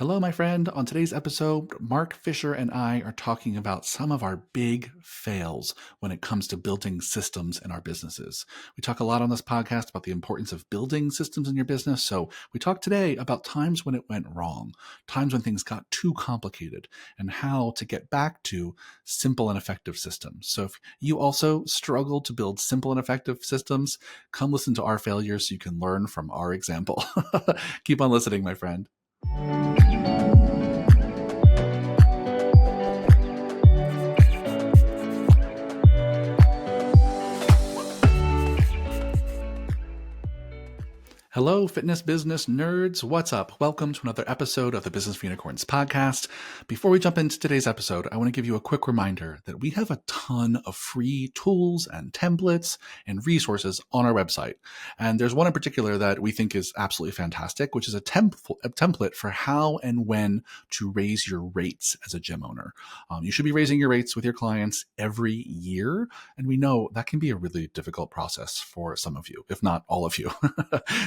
Hello, my friend. On today's episode, Mark Fisher and I are talking about some of our big fails when it comes to building systems in our businesses. We talk a lot on this podcast about the importance of building systems in your business. So we talk today about times when it went wrong, times when things got too complicated, and how to get back to simple and effective systems. So if you also struggle to build simple and effective systems, come listen to our failures so you can learn from our example. Keep on listening, my friend. Hello, fitness business nerds. What's up? Welcome to another episode of the Business for Unicorns podcast. Before we jump into today's episode, I want to give you a quick reminder that we have a ton of free tools and templates and resources on our website. And there's one in particular that we think is absolutely fantastic, which is a template for how and when to raise your rates as a gym owner. You should be raising your rates with your clients every year. And we know that can be a really difficult process for some of you, if not all of you.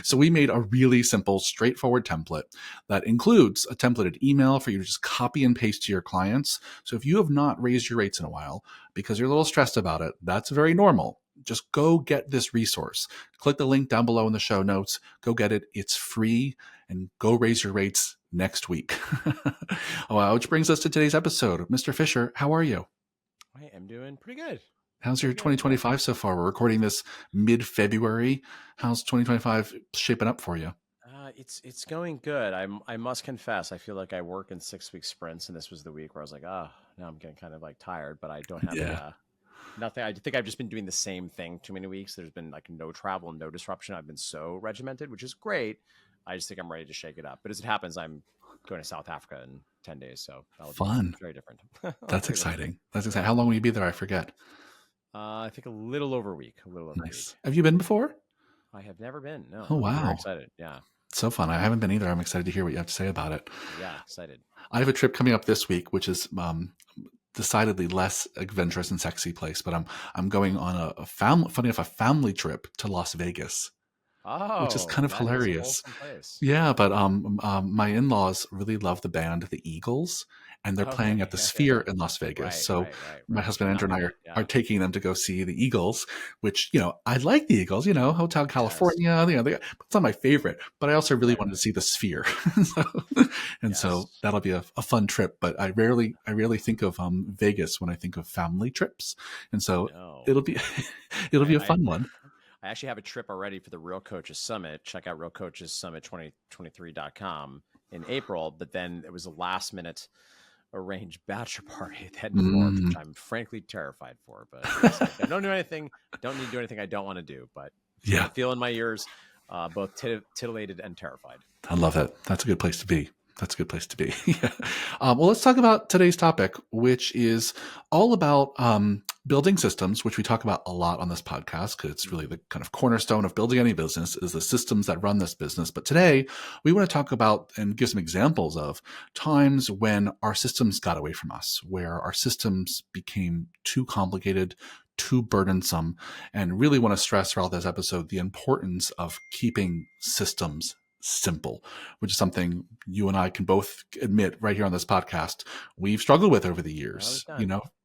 So we made a really simple, straightforward template that includes a templated email for you to just copy and paste to your clients. So if you have not raised your rates in a while because you're a little stressed about it, that's very normal. Just go get this resource. Click the link down below in the show notes. Go get it. It's free, and go raise your rates next week. Which brings us to today's episode. Mr. Fisher, how are you? I am doing pretty good. How's your 2025 so far? We're recording this mid-February. How's 2025 shaping up for you? It's going good. I must confess, I feel like I work in 6-week sprints, and this was the week where I was like, now I'm getting kind of like tired, but I don't have nothing. I think I've just been doing the same thing too many weeks. There's been like no travel, no disruption. I've been so regimented, which is great. I just think I'm ready to shake it up. But as it happens, I'm going to South Africa in 10 days, so that'll Fun. be very different. That's exciting. That's exciting. How long will you be there? I forget. I think a little over a week. Nice. Have you been before? I have never been. No. Oh, I'm wow. very excited. Yeah. So fun. I haven't been either. I'm excited to hear what you have to say about it. Yeah, excited. I have a trip coming up this week, which is decidedly less adventurous and sexy place, but I'm going on a family trip to Las Vegas. Which is kind of hilarious. Yeah, but my in-laws really love the band The Eagles, and they're playing at the Sphere in Las Vegas. My husband Andrew and I are taking them to go see the Eagles, which, I like the Eagles, Hotel California, it's not my favorite, but I also really wanted to see the Sphere. So that'll be a fun trip, but I rarely think of Vegas when I think of family trips. And so it'll be a fun one. I actually have a trip already for the Real Coaches Summit. Check out realcoachessummit2023.com in April. But then it was a last minute arranged bachelor party at the end of March, which I'm frankly terrified for. But I don't do anything. Don't need to do anything I don't want to do. But I feel in my ears both titillated and terrified. I love it. That's a good place to be. Well, let's talk about today's topic, which is all about building systems, which we talk about a lot on this podcast because it's really the kind of cornerstone of building any business is the systems that run this business. But today we want to talk about and give some examples of times when our systems got away from us, where our systems became too complicated, too burdensome, and really want to stress throughout this episode the importance of keeping systems simple, which is something you and I can both admit right here on this podcast we've struggled with over the years,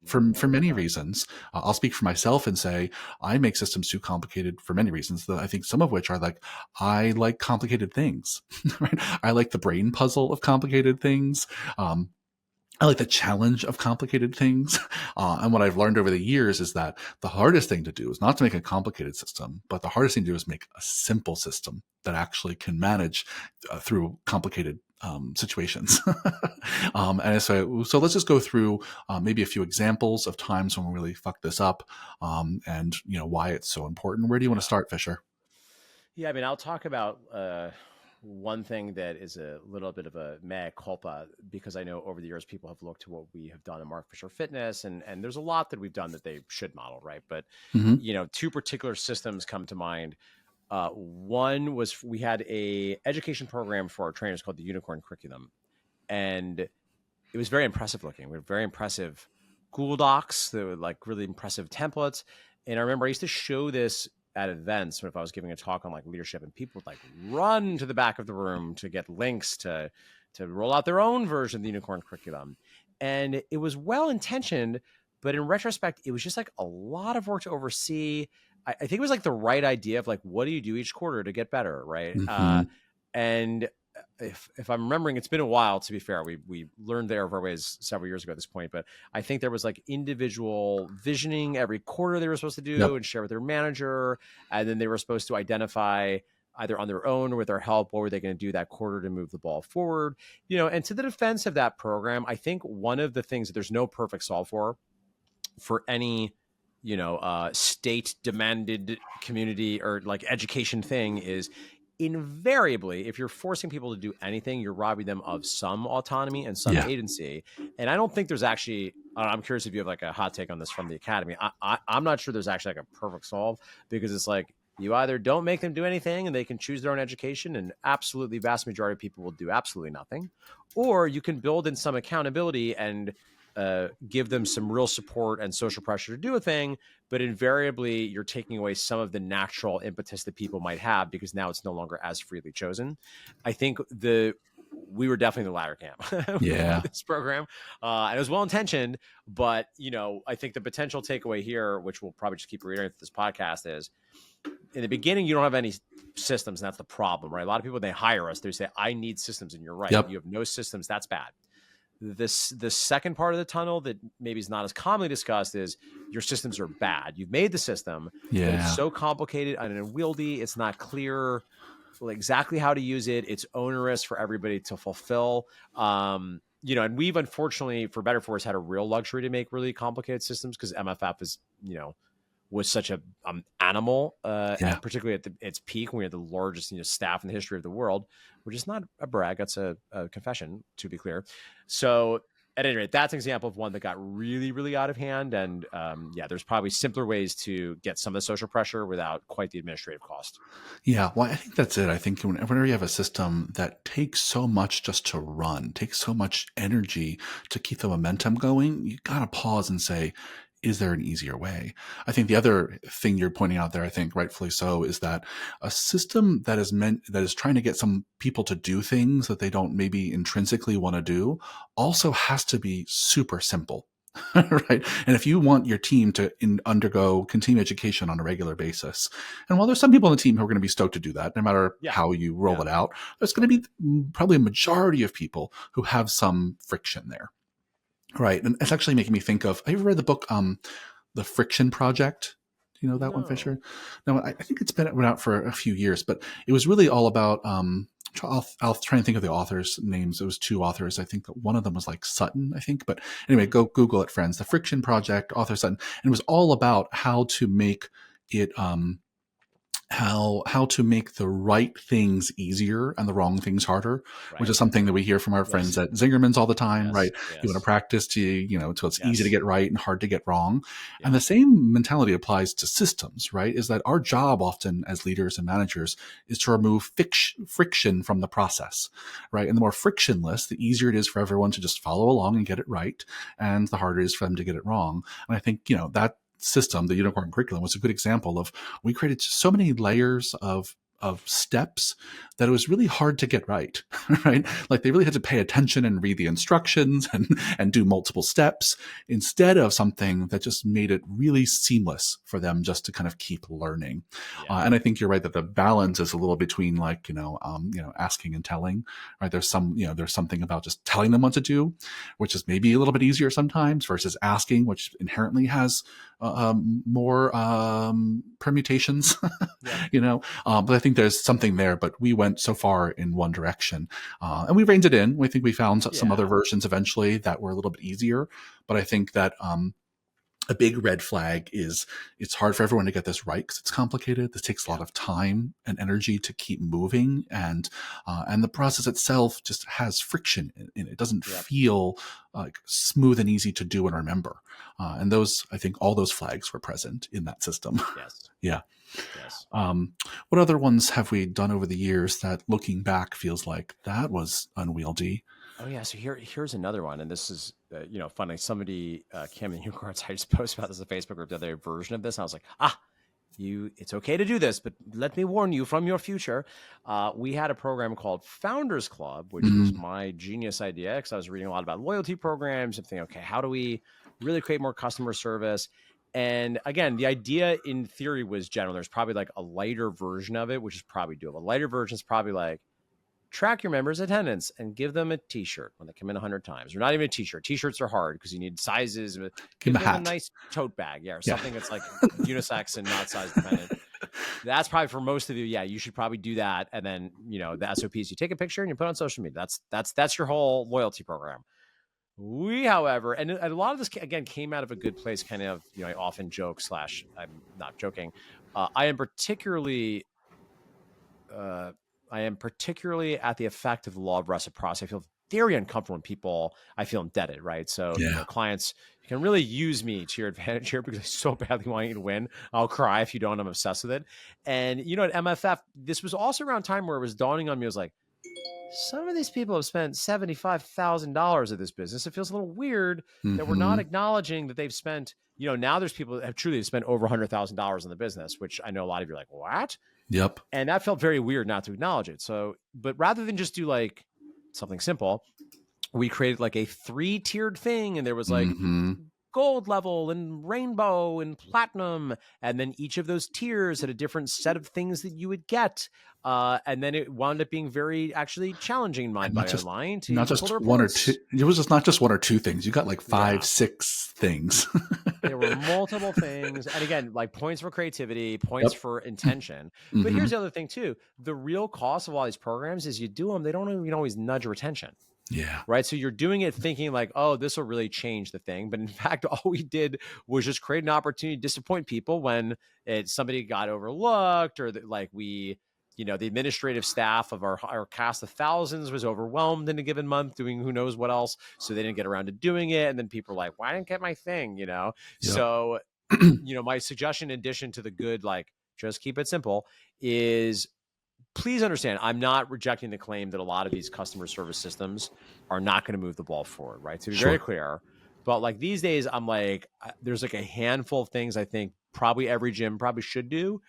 for many reasons. I'll speak for myself and say I make systems too complicated for many reasons, I think some of which are like, I like complicated things, right? I like the brain puzzle of complicated things. I like the challenge of complicated things. And what I've learned over the years is that the hardest thing to do is not to make a complicated system, but the hardest thing to do is make a simple system that actually can manage through complicated situations. And so let's just go through maybe a few examples of times when we really fucked this up and why it's so important. Where do you want to start, Fisher? Yeah, I mean, I'll talk about one thing that is a little bit of a mea culpa, because I know over the years people have looked to what we have done in Mark Fisher Fitness, and there's a lot that we've done that they should model, right? But two particular systems come to mind. One was we had a education program for our trainers called the Unicorn Curriculum, and it was very impressive looking. We had very impressive Google Docs. They were like really impressive templates, and I remember I used to show this at events if I was giving a talk on like leadership, and people would like run to the back of the room to get links to to roll out their own version of the unicorn curriculum. And it was well intentioned, but in retrospect, it was just like a lot of work to oversee. I think it was like the right idea of like, what do you do each quarter to get better, right? Hmm. And if I'm remembering, it's been a while. To be fair, we learned there of our ways several years ago at this point, but I think there was like individual visioning every quarter they were supposed to do Yep. and share with their manager, and then they were supposed to identify either on their own or with their help what were they going to do that quarter to move the ball forward. And to the defense of that program, I think one of the things that there's no perfect solve for any state demanded community or like education thing is invariably, if you're forcing people to do anything, you're robbing them of some autonomy and some Yeah. agency. And I don't think there's actually, I'm curious if you have like a hot take on this from the academy. I'm not sure there's actually like a perfect solve, because it's like, you either don't make them do anything and they can choose their own education, and absolutely vast majority of people will do absolutely nothing, or you can build in some accountability and give them some real support and social pressure to do a thing, but invariably you're taking away some of the natural impetus that people might have because now it's no longer as freely chosen. I think we were definitely the latter camp Yeah. with this program, and it was well intentioned, but I think the potential takeaway here, which we'll probably just keep reiterating through this podcast, is in the beginning you don't have any systems, and that's the problem, right? A lot of people, they hire us, they say, I need systems, and you're right. Yep. You have no systems, that's bad. The second part of the tunnel that maybe is not as commonly discussed is your systems are bad. You've made the system, but Yeah. it's so complicated and unwieldy. It's not clear exactly how to use it. It's onerous for everybody to fulfill. And we've unfortunately, for better or for worse, had a real luxury to make really complicated systems because MFF is, was such a animal, Yeah. particularly at its peak when we had the largest staff in the history of the world, which is not a brag. That's a confession, to be clear. So at any rate, that's an example of one that got really, really out of hand. And there's probably simpler ways to get some of the social pressure without quite the administrative cost. Yeah, well, I think that's it. I think whenever you have a system that takes so much just to run, takes so much energy to keep the momentum going, you got to pause and say, is there an easier way? I think the other thing you're pointing out there, I think rightfully so, is that a system that is trying to get some people to do things that they don't maybe intrinsically want to do also has to be super simple. Right. And if you want your team to undergo continuing education on a regular basis, and while there's some people on the team who are going to be stoked to do that, no matter how you roll it out, there's going to be probably a majority of people who have some friction there. Right. And it's actually making me think of, have you ever read the book, The Friction Project? Do you know that one, Fisher? No, I think it's been out for a few years, but it was really all about, I'll try and think of the authors' names. It was two authors. I think that one of them was like Sutton, I think. But anyway, go Google it, friends. The Friction Project, author Sutton. And it was all about how to make it, how to make the right things easier and the wrong things harder, which is something that we hear from our friends at Zingerman's all the time, right? You want to practice till it's easy to get right and hard to get wrong. And the same mentality applies to systems, right? Is that our job often as leaders and managers is to remove friction from the process, right? And the more frictionless, the easier it is for everyone to just follow along and get it right. And the harder it is for them to get it wrong. And I think, that system, the unicorn curriculum, was a good example of, we created so many layers of steps that it was really hard to get right, right? Like they really had to pay attention and read the instructions and do multiple steps instead of something that just made it really seamless for them just to kind of keep learning. And I think you're right that the balance is a little between like, asking and telling, right? There's something about just telling them what to do, which is maybe a little bit easier sometimes versus asking, which inherently has more permutations, but I think there's something there, but we went so far in one direction and we reined it in. We think we found some other versions eventually that were a little bit easier, but I think that a big red flag is it's hard for everyone to get this right because it's complicated. This takes a lot of time and energy to keep moving, and the process itself just has friction in it. It doesn't feel like smooth and easy to do and remember. And those, I think, all those flags were present in that system. Yes. Yeah. Yes. What other ones have we done over the years that, looking back, feels like that was unwieldy? Oh yeah, so here's another one, and this is funny. Somebody, Cam and Unicorns, I just posted about this in the Facebook group the other version of this. And I was like, it's okay to do this, but let me warn you from your future. We had a program called Founders Club, which was Mm, my genius idea because I was reading a lot about loyalty programs and thinking, okay, how do we really create more customer service? And again, the idea in theory was general. There's probably like a lighter version of it, which is probably doable. A lighter version is probably like track your members' attendance and give them a t-shirt when they come in 100 times, or not even a t-shirt. T-shirts are hard because you need sizes. give Give him a them a hat. nice tote bag, yeah, or Yeah. something that's like unisex and not size dependent. That's probably for most of you. Yeah, you should probably do that. And then, the SOPs, you take a picture and you put it on social media. That's your whole loyalty program. We, however, and a lot of this again came out of a good place. Kind of, I often joke / I'm not joking. I am particularly at the effect of the law of reciprocity. I feel very uncomfortable when people, I feel indebted, right? So, Yeah. clients, you can really use me to your advantage here because I so badly want you to win. I'll cry if you don't. I'm obsessed with it. And, at MFF, this was also around time where it was dawning on me. I was like, some of these people have spent $75,000 at this business. It feels a little weird that we're not Mhm. acknowledging that they've spent, now there's people that have truly spent over $100,000 in the business, which I know a lot of you are like, what? Yep. And that felt very weird not to acknowledge it. So, but rather than just do like something simple, we created like a 3-tiered thing. And there was like Mhm. gold level and rainbow and platinum. And then each of those tiers had a different set of things that you would get. And then it wound up being very actually challenging in And Mindbody Online to not even pull just the one or two. reports. It was just not just one or two things. You got like Yeah. 5, 6 things. There were multiple things. And again, like points for creativity, points Yep. for intention. But Mhm. here's the other thing too. The real cost of all these programs is you do them, they don't even always nudge retention. Yeah. Right. So you're doing it thinking like, oh, this will really change the thing. But in fact, all we did was just create an opportunity to disappoint people when somebody got overlooked or that like the administrative staff of our cast of thousands was overwhelmed in a given month doing who knows what else. So they didn't get around to doing it. And then people are like, why didn't I get my thing? Yep. So, my suggestion in addition to the good, like just keep it simple is please understand, I'm not rejecting the claim that a lot of these customer service systems are not going to move the ball forward, right? To be very Sure. clear. But like these days, I'm like, there's like a handful of things I think probably every gym probably should do.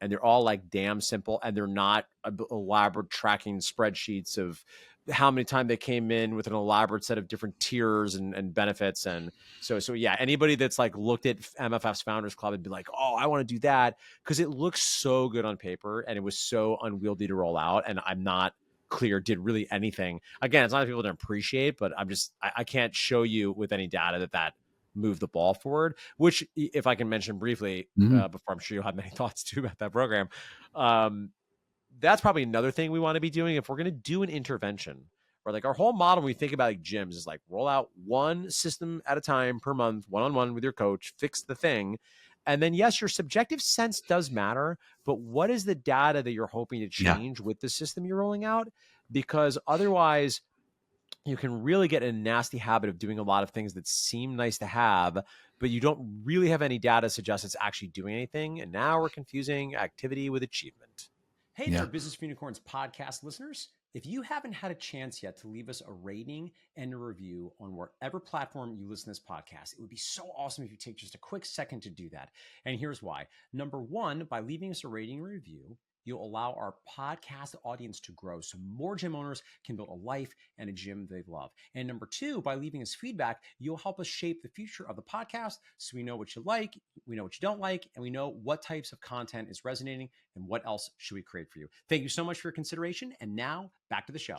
And they're all like damn simple and they're not elaborate tracking spreadsheets of how many times they came in with an elaborate set of different tiers and benefits. And so yeah, anybody that's like looked at MFF's Founders Club and be like, oh, I want to do that because it looks so good on paper and it was so unwieldy to roll out. And I'm not clear did really anything. Again, it's not that people don't appreciate, but I can't show you with any data that moved the ball forward, which if I can mention briefly, Mhm. before I'm sure you'll have many thoughts too about that program. That's probably another thing we want to be doing if we're going to do an intervention. Or like our whole model when we think about like gyms is like roll out one system at a time per month, one-on-one with your coach, fix the thing. And then yes, your subjective sense does matter, but what is the data that you're hoping to change with the system you're rolling out? Because otherwise you can really get in a nasty habit of doing a lot of things that seem nice to have, but you don't really have any data to suggest it's actually doing anything. And now we're confusing activity with achievement. Hey there, Business for Unicorns podcast listeners. If you haven't had a chance yet to leave us a rating and a review on wherever platform you listen to this podcast, it would be so awesome if you take just a quick second to do that. And here's why. Number one, by leaving us a rating and review, you'll allow our podcast audience to grow so more gym owners can build a life and a gym they love. And number two, by leaving us feedback, you'll help us shape the future of the podcast so we know what you like, we know what you don't like, and we know what types of content is resonating and what else should we create for you. Thank you so much for your consideration. And now back to the show.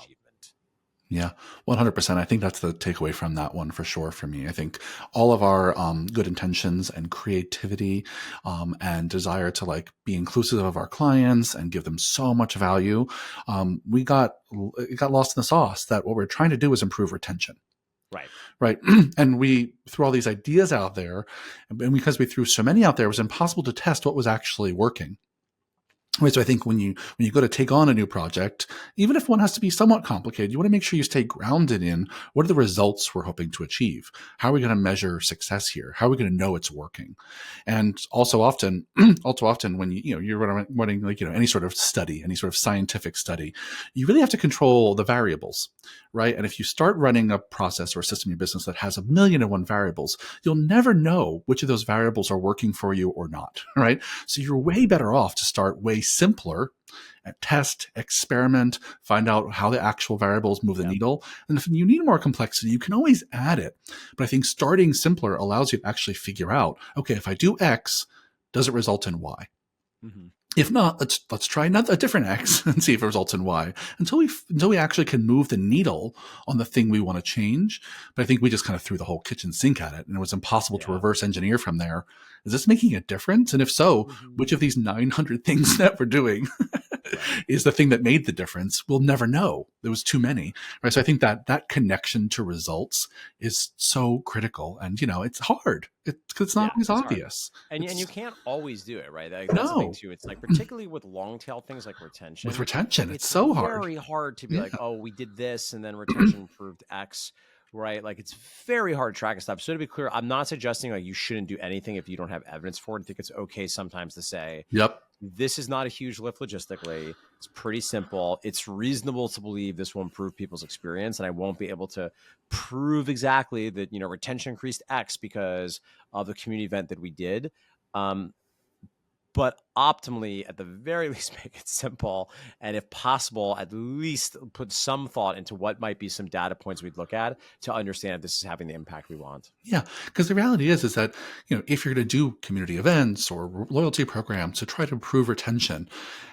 Yeah, 100%. I think that's the takeaway from that one for sure for me. I think all of our good intentions and creativity and desire to like be inclusive of our clients and give them so much value, it got lost in the sauce that what we're trying to do is improve retention. Right. And we threw all these ideas out there, and because we threw so many out there, it was impossible to test what was actually working. Right, so I think when you go to take on a new project, even if one has to be somewhat complicated, you want to make sure you stay grounded in what are the results we're hoping to achieve? How are we going to measure success here? How are we going to know it's working? And also often when you're running like any sort of study, any sort of scientific study, you really have to control the variables, right? And if you start running a process or a system in your business that has 1,000,001 variables, you'll never know which of those variables are working for you or not, right? So you're way better off to start way simpler and test, experiment, find out how the actual variables move the needle. And if you need more complexity, you can always add it. But I think starting simpler allows you to actually figure out, okay, if I do X, does it result in Y? Mm-hmm. If not, let's try a different X and see if it results in Y until we actually can move the needle on the thing we want to change. But I think we just kind of threw the whole kitchen sink at it, and it was impossible to reverse engineer from there. Is this making a difference? And if so, which of these 900 things that we're doing is the thing that made the difference? We'll never know. There was too many, right? So I think that connection to results is so critical, and it's hard. It's not always obvious, and you can't always do it, right? That's the thing too. It's like, particularly with long tail things like retention. With retention, it's so hard. Very hard to be like, oh, we did this, and then retention proved X. Right. Like, it's very hard to track and stuff. So to be clear, I'm not suggesting like you shouldn't do anything if you don't have evidence for it. I think it's okay sometimes to say, yep, this is not a huge lift logistically. It's pretty simple. It's reasonable to believe this will improve people's experience. And I won't be able to prove exactly that, retention increased X because of the community event that we did. But optimally, at the very least, make it simple. And if possible, at least put some thought into what might be some data points we'd look at to understand if this is having the impact we want. Yeah, because the reality is that, if you're going to do community events or loyalty programs to try to improve retention,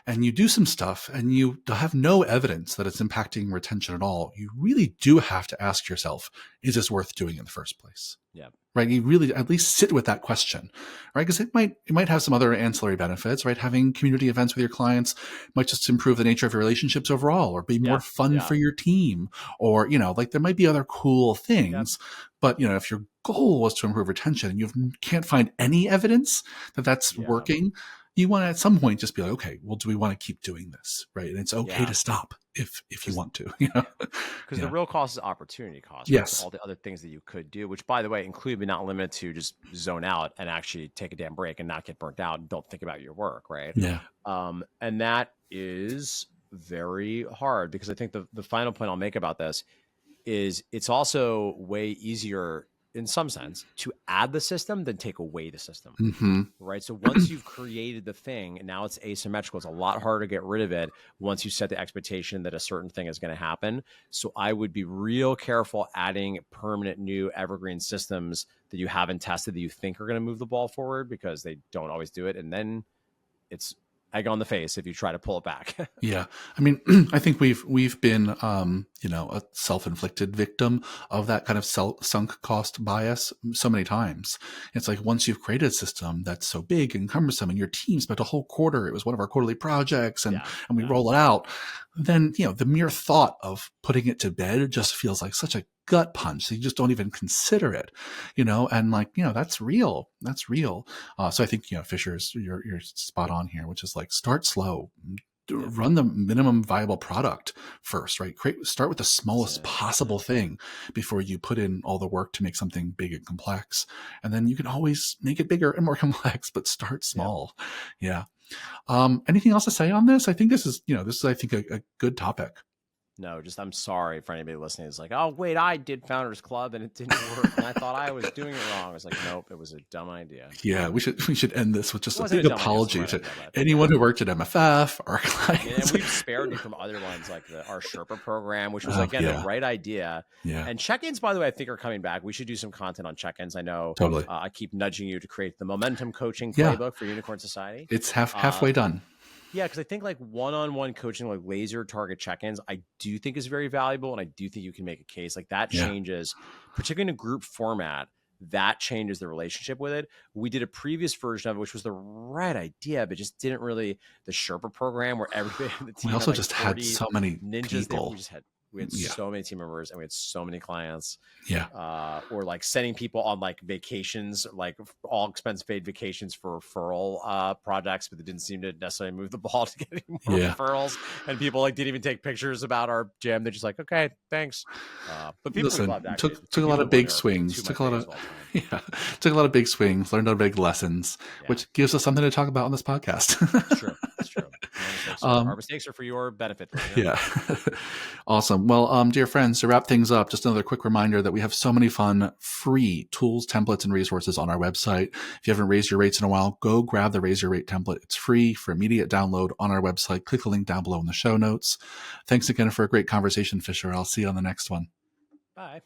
and you do some stuff and you have no evidence that it's impacting retention at all, you really do have to ask yourself, is this worth doing in the first place? Yeah. Right. You really at least sit with that question, right? Because it might have some other ancillary benefits, right? Having community events with your clients might just improve the nature of your relationships overall, or be more fun for your team, or, there might be other cool things. But, if your goal was to improve retention and you can't find any evidence that that's working, you want to at some point just be like, okay, well, do we want to keep doing this? Right. And it's okay to stop if you want to, Because the real cost is opportunity cost. Yes. Right? All the other things that you could do, which, by the way, include but not limited to just zone out and actually take a damn break and not get burnt out and don't think about your work. Right. Yeah. And that is very hard, because I think the final point I'll make about this is it's also way easier in some sense to add the system than take away the system. Mm-hmm. Right. So once you've created the thing and now it's asymmetrical, it's a lot harder to get rid of it once you set the expectation that a certain thing is going to happen. So I would be real careful adding permanent new evergreen systems that you haven't tested that you think are going to move the ball forward, because they don't always do it. And then it's egg on the face if you try to pull it back. Yeah. I mean, I think we've been, a self-inflicted victim of that kind of sunk cost bias so many times. It's like, once you've created a system that's so big and cumbersome and your team spent a whole quarter, it was one of our quarterly projects, and we roll it out, then, the mere thought of putting it to bed just feels like such a gut punch. So you just don't even consider it, and that's real. That's real. So I think, Fisher's, you're spot on here, which is like, start slow, run the minimum viable product first, right? Start with the smallest possible thing before you put in all the work to make something big and complex. And then you can always make it bigger and more complex, but start small. Yeah. Anything else to say on this? I think this is I think a good topic. No, I'm sorry for anybody listening. It's like, oh, wait, I did Founders Club and it didn't work. And I thought I was doing it wrong. I was like, nope, it was a dumb idea. Yeah, we should end this with just a big apology to anyone who worked at MFF, our clients. And we've spared you from other ones like our Sherpa program, which was, again, the right idea. Yeah. And check-ins, by the way, I think are coming back. We should do some content on check-ins. I know totally. I keep nudging you to create the momentum coaching playbook for Unicorn Society. It's halfway done. Yeah, because I think like one-on-one coaching, like laser target check-ins, I do think is very valuable. And I do think you can make a case like that changes, particularly in a group format, that changes the relationship with it. We did a previous version of it, which was the right idea, but just didn't really, the Sherpa program where everybody in the team we also just had so many ninjas people. We had so many team members and we had so many clients. Yeah. Or like sending people on like vacations, like all expense paid vacations for referral projects, but they didn't seem to necessarily move the ball to get any more referrals. And people like didn't even take pictures about our gym. They're just like, okay, thanks. But people loved that. Took a lot of big swings. Took a lot of big swings. Learned a lot of big lessons, which gives us something to talk about on this podcast. It's true. Our Um, mistakes are for your benefit, listener. Yeah. Awesome. Well, dear friends, to wrap things up, just another quick reminder that we have so many fun free tools, templates, and resources on our website. If you haven't raised your rates in a while, go grab the Raise Your Rate template. It's free for immediate download on our website. Click the link down below in the show notes. Thanks again for a great conversation, Fisher. I'll see you on the next one. Bye.